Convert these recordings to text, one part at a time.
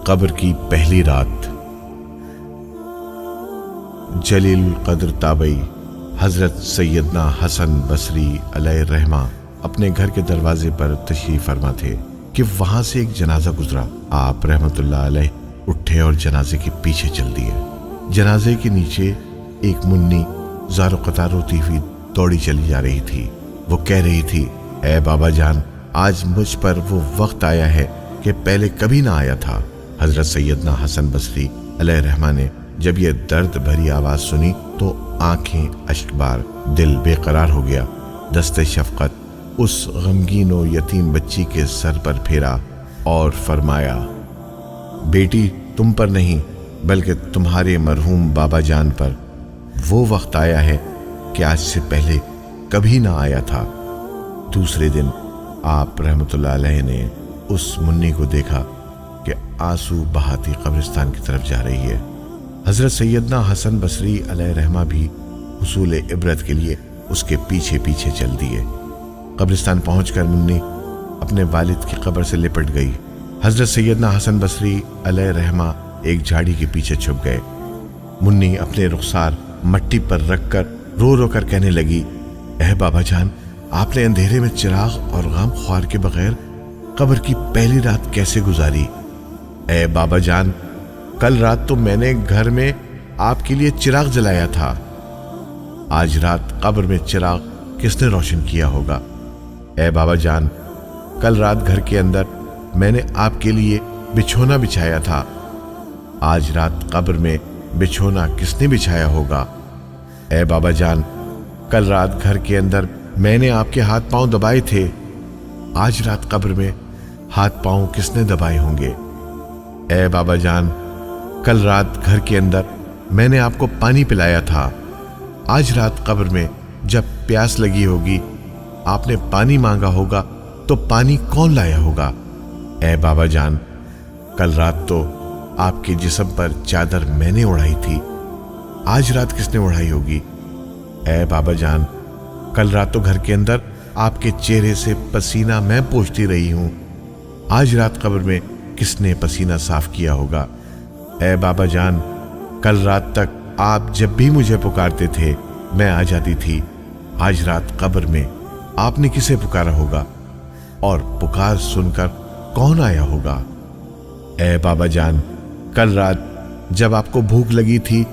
قبر کی پہلی رات۔ جلیل القدر تابعی حضرت سیدنا حسن بصری علیہ الرحمہ اپنے گھر کے دروازے پر تشریف فرما تھے کہ وہاں سے ایک جنازہ گزرا۔ آپ رحمت اللہ علیہ اٹھے اور جنازے کے پیچھے چل دیے۔ جنازے کے نیچے ایک منی زار و قطار روتی ہوئی دوڑی چلی جا رہی تھی۔ وہ کہہ رہی تھی، اے بابا جان، آج مجھ پر وہ وقت آیا ہے کہ پہلے کبھی نہ آیا تھا۔ حضرت سیدنا حسن بصری علیہ الرحمہ نے جب یہ درد بھری آواز سنی تو آنکھیں اشکبار، دل بے قرار ہو گیا۔ دست شفقت اس غمگین و یتیم بچی کے سر پر پھیرا اور فرمایا، بیٹی، تم پر نہیں بلکہ تمہارے مرحوم بابا جان پر وہ وقت آیا ہے کہ آج سے پہلے کبھی نہ آیا تھا۔ دوسرے دن آپ رحمت اللہ علیہ نے اس منی کو دیکھا کہ آنسو بہاتی قبرستان کی طرف جا رہی ہے۔ حضرت سیدنا حسن بصری علیہ الرحمہ بھی حصول عبرت کے لیے اس کے پیچھے پیچھے چل دیے۔ قبرستان پہنچ کر منی اپنے والد کی قبر سے لپٹ گئی۔ حضرت سیدنا حسن بصری علیہ الرحمہ ایک جھاڑی کے پیچھے چھپ گئے۔ منی اپنے رخسار مٹی پر رکھ کر رو رو کر کہنے لگی، اے بابا جان، آپ نے اندھیرے میں چراغ اور غم خوار کے بغیر قبر کی پہلی رات کیسے گزاری؟ اے بابا جان، کل رات تو میں نے گھر میں آپ کے لیے چراغ جلایا تھا، آج رات قبر میں چراغ کس نے روشن کیا ہوگا؟ اے بابا جان، کل رات گھر کے اندر میں نے آپ کے لیے بچھونا بچھایا تھا، آج رات قبر میں بچھونا کس نے بچھایا ہوگا؟ اے بابا جان، کل رات گھر کے اندر میں نے آپ کے ہاتھ پاؤں دبائے تھے، آج رات قبر میں ہاتھ پاؤں کس نے دبائے ہوں گے؟ اے بابا جان، کل رات گھر کے اندر میں نے آپ کو پانی پلایا تھا، آج رات قبر میں جب پیاس لگی ہوگی، آپ نے پانی مانگا ہوگا تو پانی کون لایا ہوگا؟ اے بابا جان، کل رات تو آپ کے جسم پر چادر میں نے اڑائی تھی، آج رات کس نے اڑائی ہوگی؟ اے بابا جان، کل رات تو گھر کے اندر آپ کے چہرے سے پسینہ میں پوچھتی رہی ہوں، آج رات قبر میں کس نے پسینہ صاف کیا ہوگا؟ اے بابا جان، کل رات تک آپ جب بھی مجھے پکارتے تھے میں آ جاتی تھی، آج رات قبر میں آپ نے کسے پکارا ہوگا اور پکار سن کر کون آیا ہوگا؟ اے بابا جان، کل رات جب آپ کو بھوک لگی تھی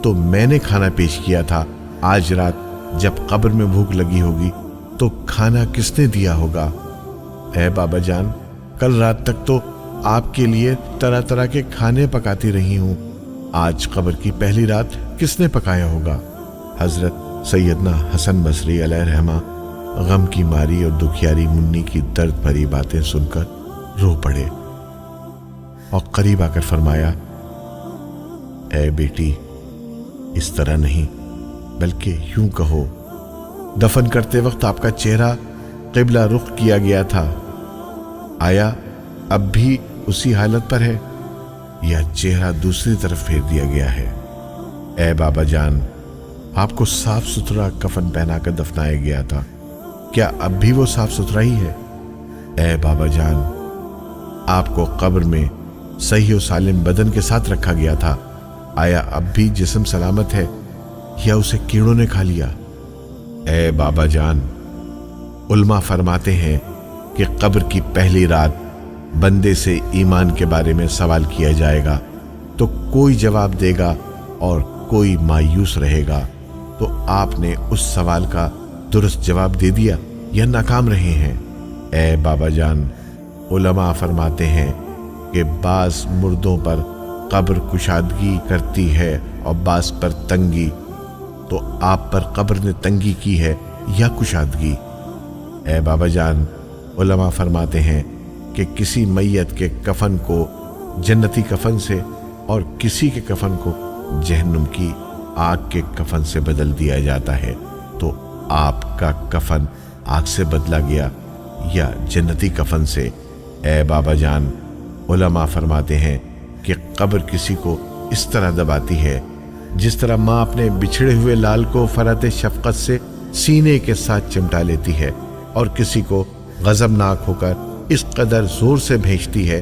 تو میں نے کھانا پیش کیا تھا، آج رات جب قبر میں بھوک لگی ہوگی تو کھانا کس نے دیا ہوگا؟ اے بابا جان، کل رات تک تو آپ کے لیے طرح طرح کے کھانے پکاتی رہی ہوں، آج قبر کی پہلی رات کس نے پکایا ہوگا؟ حضرت سیدنا حسن بصری علیہ الرحمہ غم کی ماری اور دکھیاری منی کی درد بھری باتیں سن کر رو پڑے اور قریب آ کر فرمایا، اے بیٹی، اس طرح نہیں بلکہ یوں کہو، دفن کرتے وقت آپ کا چہرہ قبلہ رخ کیا گیا تھا، آیا اب بھی اسی حالت پر ہے یا چہرہ دوسری طرف پھیر دیا گیا ہے؟ اے بابا جان، آپ کو صاف ستھرا کفن پہنا کر دفنایا گیا تھا، کیا اب بھی وہ صاف ستھرا ہی ہے؟ اے بابا جان، آپ کو قبر میں صحیح و سالم بدن کے ساتھ رکھا گیا تھا، آیا اب بھی جسم سلامت ہے یا اسے کیڑوں نے کھا لیا؟ اے بابا جان، علماء فرماتے ہیں کہ قبر کی پہلی رات بندے سے ایمان کے بارے میں سوال کیا جائے گا تو کوئی جواب دے گا اور کوئی مایوس رہے گا، تو آپ نے اس سوال کا درست جواب دے دیا یا ناکام رہے ہیں؟ اے بابا جان، علماء فرماتے ہیں کہ بعض مردوں پر قبر کشادگی کرتی ہے اور بعض پر تنگی، تو آپ پر قبر نے تنگی کی ہے یا کشادگی؟ اے بابا جان، علماء فرماتے ہیں کہ کسی میت کے کفن کو جنتی کفن سے اور کسی کے کفن کو جہنم کی آگ کے کفن سے بدل دیا جاتا ہے، تو آپ کا کفن آگ سے بدلا گیا یا جنتی کفن سے؟ اے بابا جان، علماء فرماتے ہیں کہ قبر کسی کو اس طرح دباتی ہے جس طرح ماں اپنے بچھڑے ہوئے لال کو فرحت شفقت سے سینے کے ساتھ چمٹا لیتی ہے، اور کسی کو غضبناک ہو کر اس قدر زور سے بھینچتی ہے